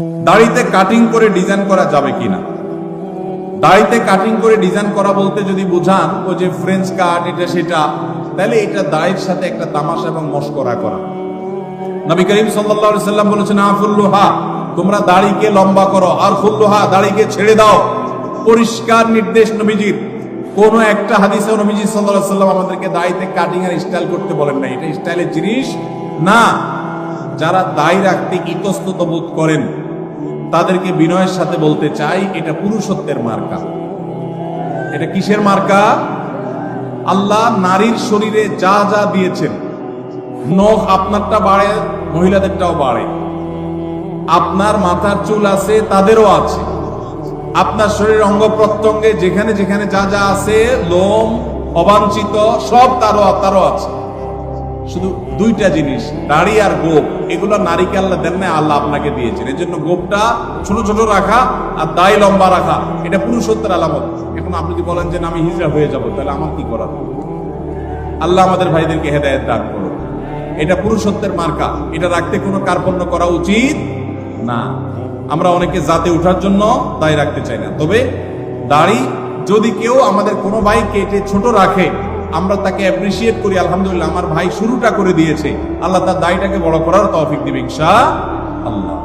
দাড়িতে কাটিং করে ডিজাইন করা যাবে কিনা? দাড়িতে কাটিং করে ডিজাইন করা বলতে যদি বুঝান ও যে ফ্রেঞ্চ কাট এটা সেটা, তাহলে এটা দাড়ির সাথে একটা তামাশা এবং মশকরা করা। নবী করিম সাল্লাল্লাহু আলাইহি সাল্লাম বলেছেন, আফুল্লুহা, তোমরা দাড়িকে লম্বা করো, আর খুল্লুহা, দাড়িকে ছেড়ে দাও। পরিষ্কার নির্দেশ নবীজির। কোন একটা হাদিসে নবীজি সাল্লাল্লাহু আলাইহি সাল্লাম আমাদেরকে দাড়িতে কাটিং আর স্টাইল করতে বলেন না। এটা স্টাইলের জিনিস না। যারা দাড়ি রাখতে ইতস্তত বোধ করেন তাদেরকে বিনয়ের সাথে বলতে চাই, এটা পুরুষত্বের মার্কা। এটা কিসের মার্কা? আল্লাহ নারীর শরীরে যা যা দিয়েছেন, নখ আপনারটা বাড়ে, মহিলাদেরটাও বাড়ে। আপনার মাথার চুল আছে, তাদেরও আছে। আপনার শরীরের অঙ্গ প্রত্যঙ্গে যেখানে যেখানে যা যা আছে, লোম অবাঞ্ছিত সব তারও আছে। শুধু দুইটা জিনিস, দাড়ি আর গোপ, এগুলো নারীকে আল্লাহ দেন না, আল্লাহ আপনাকে দিয়েছেন। এর জন্য গোপটা ছোট ছোট রাখা আর দাড়ি লম্বা রাখা, এটা পুরুষত্বের আলামত। এখন আপনি যদি বলেন যে আমি হিজড়া হয়ে যাব, তাহলে আমার কি করার? আল্লাহ আমাদের ভাইদেরকে হেদায়েত দান করুন। এটা পুরুষত্বের মার্কা, এটা রাখতে কোনো কার্পণ্য করা উচিত না। আমরা অনেকে জাতে ওঠার জন্য দাড়ি রাখতে চাই না। তবে দাড়ি যদি কেউ আমাদের কোনো ভাই কেটে ছোট রাখে, আমরা তাকে অ্যাপ্রিসিয়েট করি, আলহামদুলিল্লাহ আমার ভাই শুরুটা করে দিয়েছে, আল্লাহ তার দাড়িটাকে বড় করার তৌফিক দিবেন ইনশাআল্লাহ।